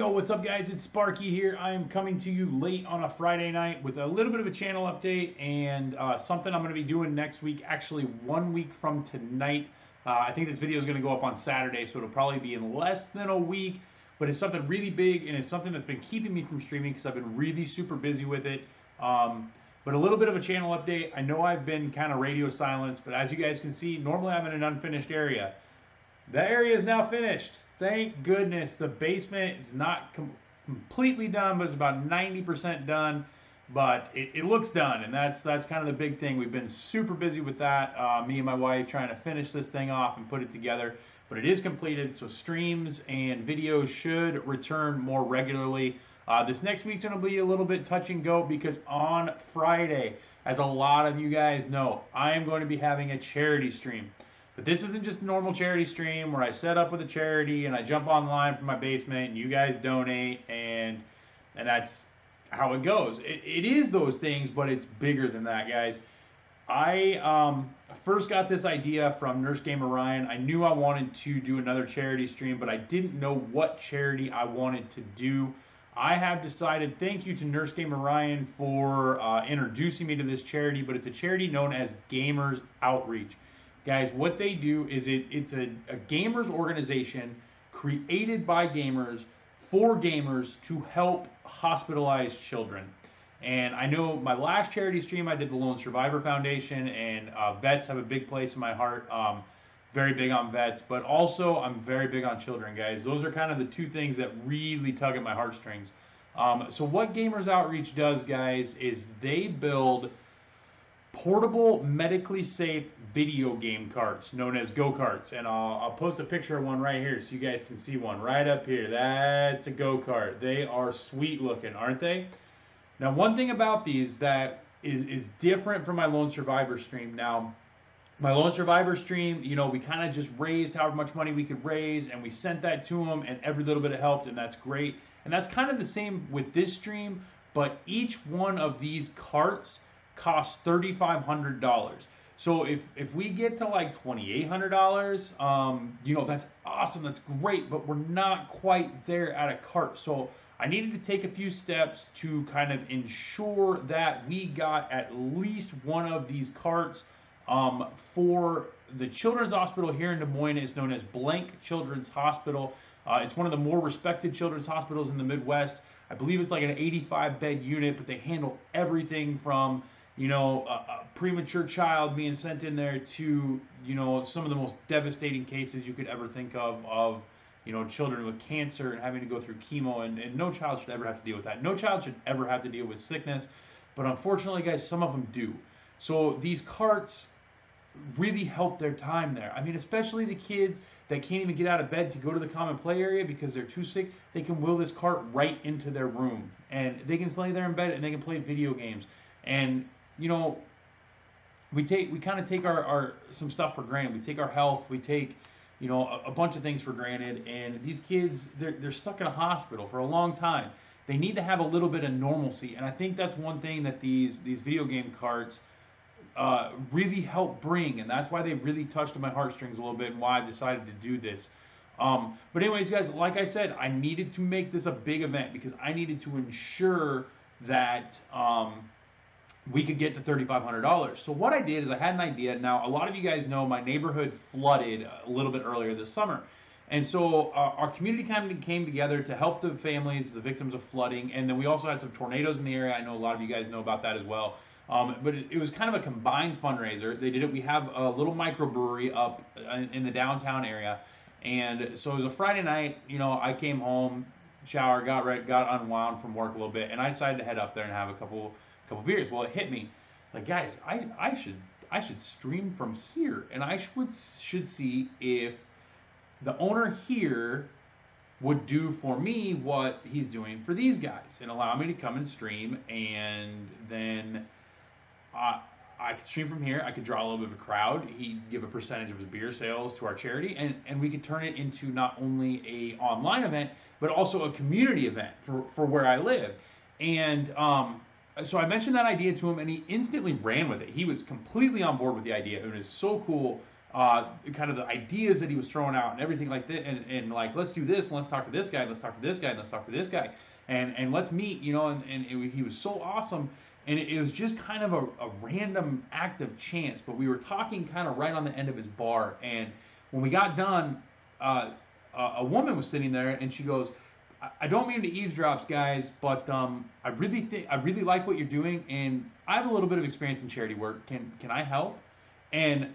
Yo, what's up guys? It's Sparky here. I am coming to you late on a Friday night with a little bit of a channel update and something I'm going to be doing next week, actually 1 week from tonight. I think this video is going to go up on Saturday, so it'll probably be in less than a week, but it's something really big and it's something that's been keeping me from streaming because I've been really super busy with it. But a little bit of a channel update. I know I've been kind of radio silence, but as you guys can see, normally I'm in an unfinished area. That area is now finished. Thank goodness. The basement is not completely done, but it's about 90% done. But it looks done, and that's kind of the big thing. We've been super busy with that. Me and my wife trying to finish this thing off and put it together. But it is completed, so streams and videos should return more regularly. This next week's going to be a little bit touch and go because on Friday, as a lot of you guys know, I am going to be having a charity stream. But this isn't just a normal charity stream where I set up with a charity and I jump online from my basement and you guys donate and that's how it goes. It is those things, but it's bigger than that, guys. I first got this idea from Nurse Gamer Ryan. I knew I wanted to do another charity stream, but I didn't know what charity I wanted to do. I have decided, thank you to Nurse Gamer Ryan for introducing me to this charity, but it's a charity known as Gamers Outreach. Guys, what they do is it's a gamers organization created by gamers for gamers to help hospitalized children. And I know my last charity stream, I did the Lone Survivor Foundation, and vets have a big place in my heart. Very big on vets, but also I'm very big on children, guys. Those are kind of the two things that really tug at my heartstrings. So what Gamers Outreach does, guys, is they build portable, medically safe video game carts known as Go Karts, and I'll post a picture of one right here so you guys can see one right up here. That's a Go Kart. They are sweet looking, aren't they? Now, one thing about these that is different from my Lone Survivor stream. Now, my Lone Survivor stream, you know, we kind of just raised however much money we could raise, and we sent that to them, and every little bit helped, and that's great. And that's kind of the same with this stream, but each one of these carts costs $3,500. So if we get to like $2,800, you know, that's awesome, that's great, but we're not quite there at a cart. So I needed to take a few steps to kind of ensure that we got at least one of these carts for the Children's Hospital here in Des Moines. It's known as Blank Children's Hospital. It's one of the more respected children's hospitals in the Midwest. I believe it's like an 85-bed unit, but they handle everything from, you know, a premature child being sent in there to, you know, some of the most devastating cases you could ever think of, you know, children with cancer and having to go through chemo, and no child should ever have to deal with that. No child should ever have to deal with sickness, but unfortunately, guys, some of them do. So these carts really help their time there. I mean, especially the kids that can't even get out of bed to go to the common play area because they're too sick, they can wheel this cart right into their room, and they can lay there in bed and they can play video games. And you know, we kind of take our some stuff for granted. We take our health, we take, you know, a bunch of things for granted. And these kids, they're stuck in a hospital for a long time. They need to have a little bit of normalcy, and I think that's one thing that these video game carts really help bring, and that's why they really touched my heartstrings a little bit, and why I decided to do this. But anyways, guys, like I said, I needed to make this a big event because I needed to ensure that we could get to $3,500. So what I did is I had an idea. Now, a lot of you guys know my neighborhood flooded a little bit earlier this summer. And so our community kind of came together to help the families, the victims of flooding. And then we also had some tornadoes in the area. I know a lot of you guys know about that as well. But it was kind of a combined fundraiser. They did it. We have a little microbrewery up in the downtown area. And so it was a Friday night. You know, I came home, showered, got ready, got unwound from work a little bit. And I decided to head up there and have a couple beers. Well, it hit me like, guys, I should stream from here, and I should see if the owner here would do for me what he's doing for these guys and allow me to come and stream, and then I could stream from here. I could draw a little bit of a crowd. He'd give a percentage of his beer sales to our charity, and we could turn it into not only a online event but also a community event for where I live. And so I mentioned that idea to him, and he instantly ran with it. He was completely on board with the idea. It was so cool. kind of the ideas that he was throwing out and everything like that, and like, let's do this, and let's talk to this guy, let's talk to this guy, and let's talk to this guy, and let's meet, you know, he was so awesome. And it was just kind of a random act of chance, but we were talking kind of right on the end of his bar, and when we got done, a woman was sitting there, and she goes, I don't mean to eavesdrop, guys, but I really like what you're doing, and I have a little bit of experience in charity work. Can I help? And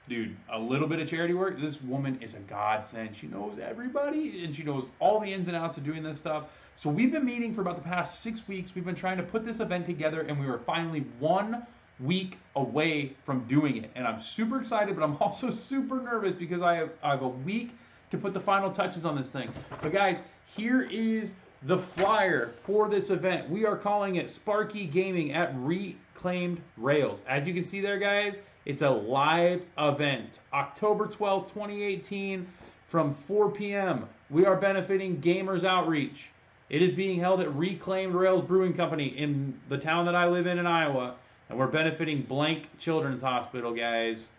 dude, a little bit of charity work. This woman is a godsend. She knows everybody, and she knows all the ins and outs of doing this stuff. So we've been meeting for about the past 6 weeks. We've been trying to put this event together, and we were finally 1 week away from doing it. And I'm super excited, but I'm also super nervous because I have a week to put the final touches on this thing. But guys, here is the flyer for this event. We are calling it Sparky Gaming at Reclaimed Rails. As you can see there, guys, it's a live event. October 12th, 2018 from 4 p.m. We are benefiting Gamers Outreach. It is being held at Reclaimed Rails Brewing Company in the town that I live in Iowa. And we're benefiting Blank Children's Hospital, guys.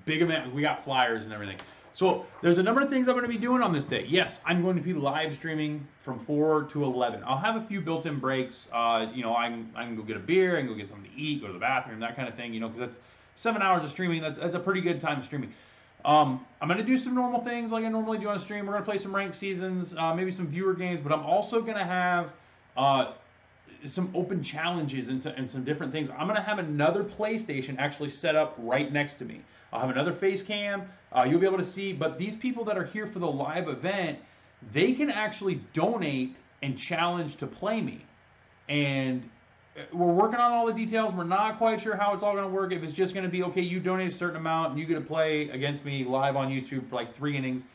Big event. We got flyers and everything. So there's a number of things I'm going to be doing on this day. Yes, I'm going to be live streaming from 4 to 11. I'll have a few built-in breaks. You know, I can go get a beer, I can go get something to eat, go to the bathroom, that kind of thing. You know, because that's 7 hours of streaming. That's a pretty good time of streaming. I'm going to do some normal things like I normally do on stream. We're going to play some ranked seasons, maybe some viewer games, but I'm also going to have some open challenges and some different things. I'm going to have another PlayStation actually set up right next to me. I'll have another face cam. You'll be able to see, but these people that are here for the live event, they can actually donate and challenge to play me. And we're working on all the details. We're not quite sure how it's all going to work. If it's just going to be, okay, you donate a certain amount and you get to play against me live on YouTube for like 3 innings.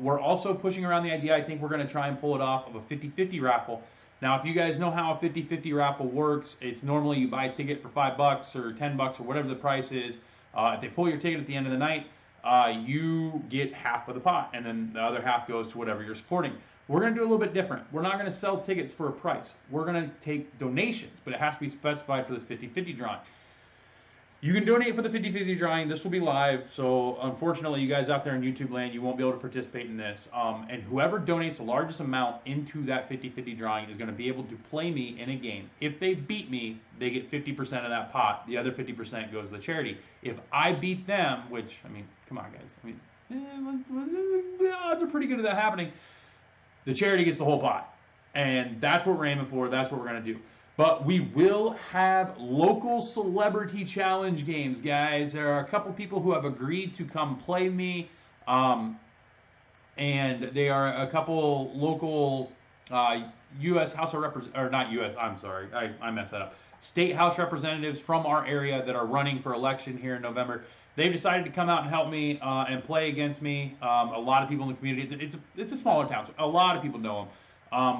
We're also pushing around the idea, I think we're going to try and pull it off, of a 50-50 raffle. Now, if you guys know how a 50-50 raffle works, it's normally you buy a ticket for $5 or $10 or whatever the price is. If they pull your ticket at the end of the night, you get half of the pot, and then the other half goes to whatever you're supporting. We're going to do a little bit different. We're not going to sell tickets for a price. We're going to take donations, but it has to be specified for this 50-50 drawing. You can donate for the 50-50 drawing. This will be live, so unfortunately, you guys out there in YouTube land, you won't be able to participate in this. And whoever donates the largest amount into that 50-50 drawing is going to be able to play me in a game. If they beat me, they get 50% of that pot. The other 50% goes to the charity. If I beat them, which, I mean, come on, guys. I mean, the odds are pretty good of that happening. The charity gets the whole pot. And that's what we're aiming for. That's what we're going to do. But we will have local celebrity challenge games, guys. There are a couple people who have agreed to come play me. And they are a couple local U.S. House of Representatives, or not U.S., I'm sorry, I messed that up. State House representatives from our area that are running for election here in November. They've decided to come out and help me and play against me. A lot of people in the community. It's a smaller town, so a lot of people know them.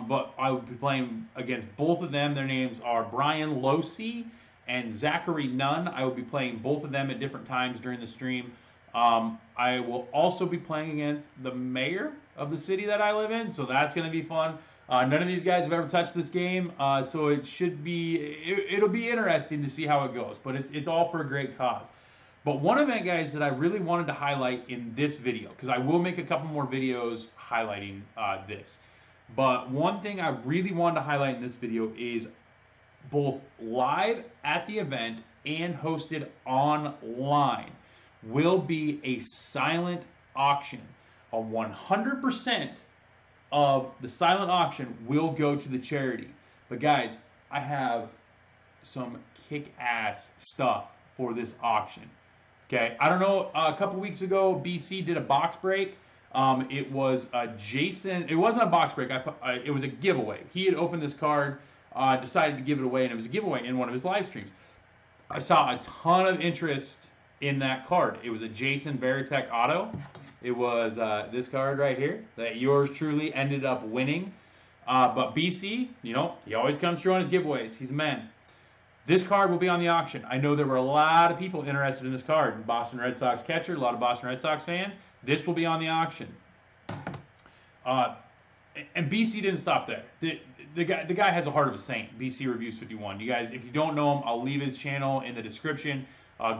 But I will be playing against both of them. Their names are Brian Losey and Zachary Nunn. I will be playing both of them at different times during the stream. I will also be playing against the mayor of the city that I live in, so that's going to be fun. None of these guys have ever touched this game, so it'll be interesting to see how it goes. But it's all for a great cause. But one event, guys, that I really wanted to highlight in this video, because I will make a couple more videos highlighting this. But one thing I really wanted to highlight in this video is both live at the event and hosted online will be a silent auction. 100% of the silent auction will go to the charity. But guys, I have some kick-ass stuff for this auction. Okay, I don't know, a couple weeks ago, BC did a box break. It was Jason. It wasn't a box break. It was a giveaway. He had opened this card, decided to give it away, and it was a giveaway in one of his live streams. I saw a ton of interest in that card. It was a Jason Veritek auto. It was this card right here that yours truly ended up winning. But BC, you know, he always comes through on his giveaways. He's a man. This card will be on the auction. I know there were a lot of people interested in this card. Boston Red Sox catcher, a lot of Boston Red Sox fans. This will be on the auction. And BC didn't stop there. The guy has a heart of a saint. BC Reviews 51. You guys, if you don't know him, I'll leave his channel in the description.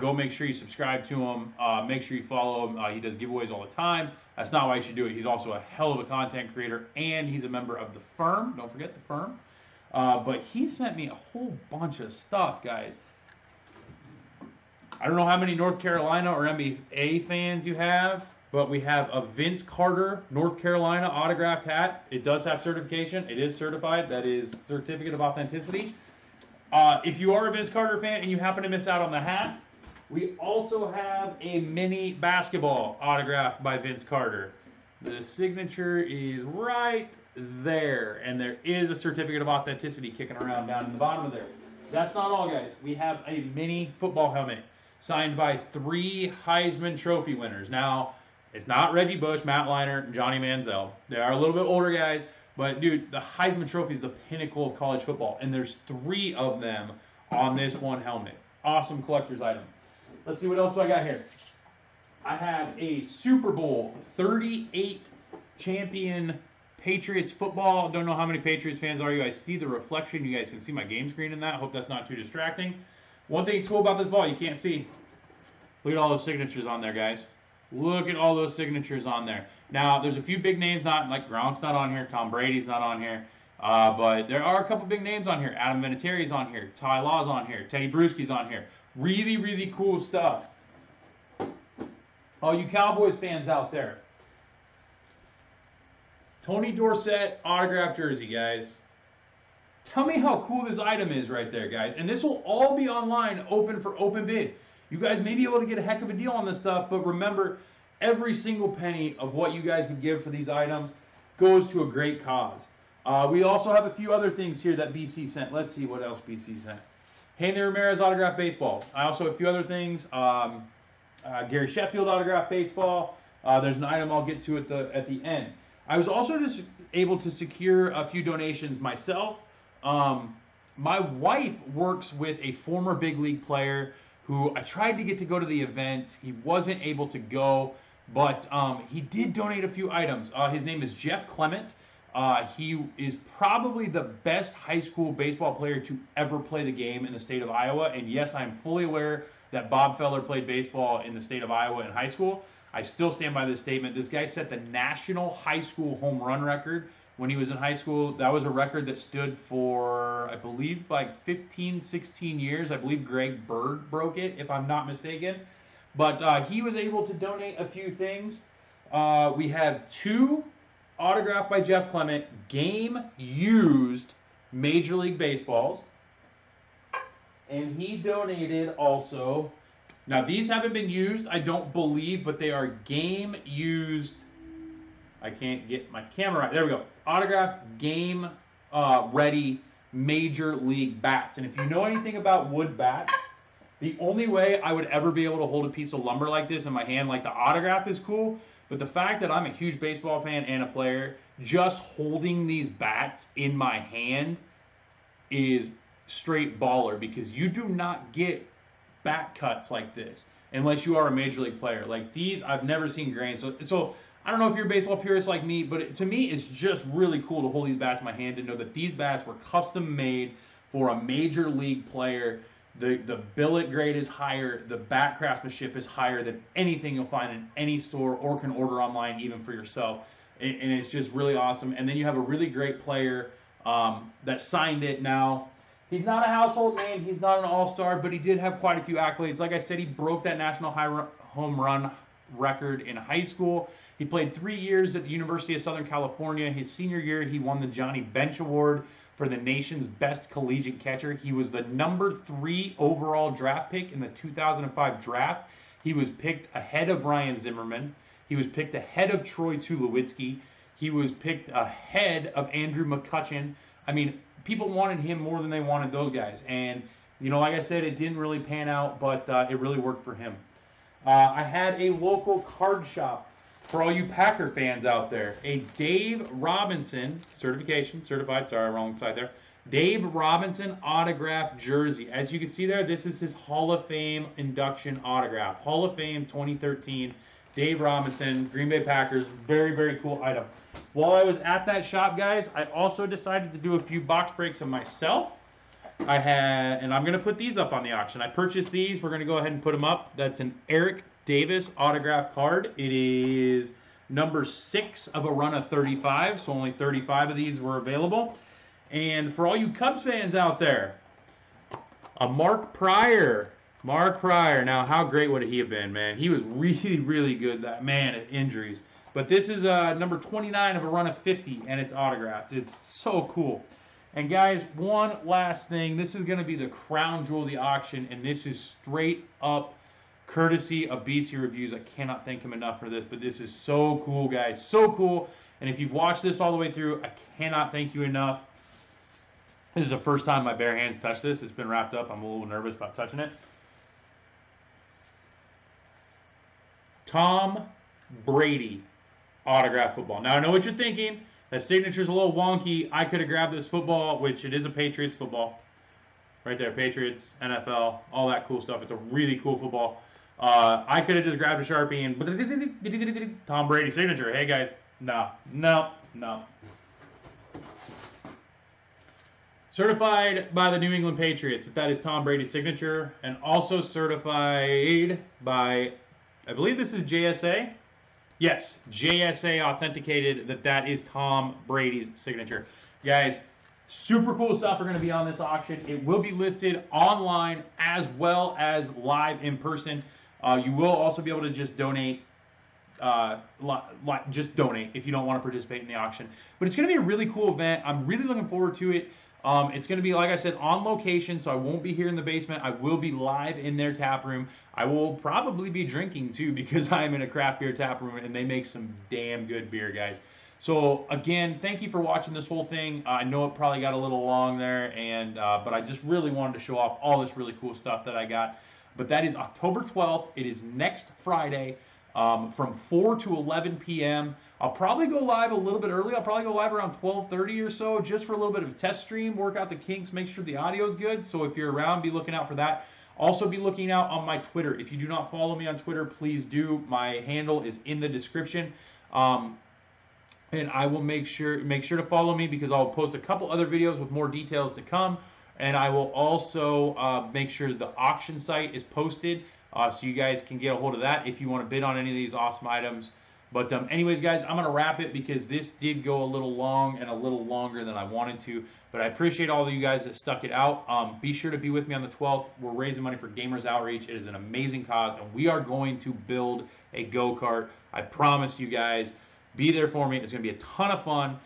Go make sure you subscribe to him. Make sure you follow him. He does giveaways all the time. That's not why you should do it. He's also a hell of a content creator, and he's a member of the firm. Don't forget the firm. But he sent me a whole bunch of stuff, guys. I don't know how many North Carolina or NBA fans you have, but we have a Vince Carter North Carolina autographed hat. It does have certification. It is certified. That is certificate of authenticity. If you are a Vince Carter fan and you happen to miss out on the hat, we also have a mini basketball autographed by Vince Carter. The signature is right there, and there is a certificate of authenticity kicking around down in the bottom of there. That's not all, guys. We have a mini football helmet signed by 3 Heisman Trophy winners. Now, it's not Reggie Bush, Matt Leinart, and Johnny Manziel. They are a little bit older guys, but dude, the Heisman Trophy is the pinnacle of college football, and there's 3 of them on this one helmet. Awesome collector's item. Let's see what else do I got here. I have a Super Bowl 38 champion Patriots football. Don't know how many Patriots fans are you. I see the reflection. You guys can see my game screen in that. Hope that's not too distracting. One thing cool about this ball you can't see. Look at all those signatures on there, guys. Look at all those signatures on there. Now, there's a few big names, not like Gronk's not on here, Tom Brady's not on here, but there are a couple big names on here. Adam Vinatieri's on here, Ty Law's on here, Teddy Bruschi's on here. Really, really cool stuff. All you Cowboys fans out there. Tony Dorsett autographed jersey, guys. Tell me how cool this item is right there, guys. And this will all be online, open for open bid. You guys may be able to get a heck of a deal on this stuff, but remember, every single penny of what you guys can give for these items goes to a great cause. We also have a few other things here that BC sent. Let's see what else BC sent. Hanley Ramirez autographed baseball. I also have a few other things. Gary Sheffield autographed baseball. There's an item I'll get to at the end. I was also just able to secure a few donations myself. My wife works with a former big league player who I tried to get to go to the event. He wasn't able to go, but he did donate a few items. His name is Jeff Clement. He is probably the best high school baseball player to ever play the game in the state of Iowa. And yes, I'm fully aware that Bob Feller played baseball in the state of Iowa in high school. I still stand by this statement. This guy set the national high school home run record when he was in high school. That was a record that stood for, I believe, like 15, 16 years. I believe Greg Bird broke it, if I'm not mistaken. But he was able to donate a few things. We have 2 autographed by Jeff Clement, game-used Major League Baseballs. And he donated also, now these haven't been used, I don't believe, but they are game-used. I can't get my camera right. There we go. Autographed, game-ready Major League bats. And if you know anything about wood bats, the only way I would ever be able to hold a piece of lumber like this in my hand, like the autograph is cool, but the fact that I'm a huge baseball fan and a player, just holding these bats in my hand is straight baller, because you do not get bat cuts like this unless you are a major league player. Like these, I've never seen grains. So I don't know if you're a baseball purist like me, but to me, it's just really cool to hold these bats in my hand and know that these bats were custom made for a major league player. The billet grade is higher. The bat craftsmanship is higher than anything you'll find in any store or can order online even for yourself. And it's just really awesome. And then you have a really great player that signed it. Now, he's not a household name. He's not an all-star, but he did have quite a few accolades. Like I said, he broke that national home run record in high school. He played 3 years at the University of Southern California. His senior year, he won the Johnny Bench Award for the nation's best collegiate catcher. He was the number 3 overall draft pick in the 2005 draft. He was picked ahead of Ryan Zimmerman. He was picked ahead of Troy Tulowitzki. He was picked ahead of Andrew McCutcheon. I mean, people wanted him more than they wanted those guys. And, you know, like I said, it didn't really pan out, but it really worked for him. I had a local card shop for all you Packer fans out there. A Dave Robinson certified, sorry, wrong side there. Dave Robinson autographed jersey. As you can see there, this is his Hall of Fame induction autograph. Hall of Fame 2013. Dave Robinson, Green Bay Packers. Very, very cool item. While I was at that shop, guys, I also decided to do a few box breaks of myself. and I'm going to put these up on the auction. I purchased these. We're going to go ahead and put them up. That's an Eric Davis autograph card. It is number 6 of a run of 35, so only 35 of these were available. And for all you Cubs fans out there, a Mark Pryor. Mark Pryor. Now, how great would he have been, man? He was really, really good, that man, at injuries. But this is number 29 of a run of 50, and it's autographed. It's so cool. And guys, one last thing. This is going to be the crown jewel of the auction, and this is straight up courtesy of BC Reviews. I cannot thank him enough for this, but this is so cool, guys. So cool. And if you've watched this all the way through, I cannot thank you enough. This is the first time my bare hands touch this. It's been wrapped up. I'm a little nervous about touching it. Tom Brady autograph football. Now, I know what you're thinking. That signature's a little wonky. I could have grabbed this football, which it is a Patriots football. Right there, Patriots, NFL, all that cool stuff. It's a really cool football. I could have just grabbed a Sharpie and Tom Brady signature. Hey, guys. No. Certified by the New England Patriots. That is Tom Brady's signature. And also certified by, I believe this is JSA. Yes, JSA authenticated that is Tom Brady's signature. Guys, super cool stuff are going to be on this auction. It will be listed online as well as live in person. You will also be able to just donate. Just donate if you don't want to participate in the auction. But it's going to be a really cool event. I'm really looking forward to it. It's going to be, like I said, on location, so I won't be here in the basement. I will be live in their tap room. I will probably be drinking, too, because I'm in a craft beer tap room, and they make some damn good beer, guys. So, again, thank you for watching this whole thing. I know it probably got a little long there, and but I just really wanted to show off all this really cool stuff that I got. But that is October 12th. It is next Friday from 4 to 11 p.m. I'll probably go live a little bit early. I'll probably go live around 12:30 or so, just for a little bit of a test stream, work out the kinks, make sure the audio is good. So if you're around, be looking out for that. Also be looking out on my Twitter. If you do not follow me on Twitter, please do. My handle is in the description. And I will make sure to follow me, because I'll post a couple other videos with more details to come. And I will also make sure the auction site is posted, so you guys can get a hold of that if you want to bid on any of these awesome items. But anyways, guys, I'm going to wrap it because this did go a little long and a little longer than I wanted to. But I appreciate all of you guys that stuck it out. Be sure to be with me on the 12th. We're raising money for Gamers Outreach. It is an amazing cause, and we are going to build a go-kart. I promise you guys. Be there for me. It's going to be a ton of fun.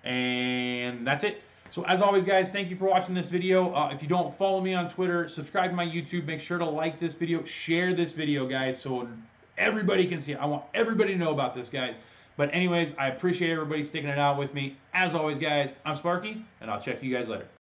And that's it. So as always, guys, thank you for watching this video. If you don't follow me on Twitter, subscribe to my YouTube. Make sure to like this video. Share this video, guys, so everybody can see it. I want everybody to know about this, guys. But anyways, I appreciate everybody sticking it out with me. As always, guys, I'm Sparky, and I'll check you guys later.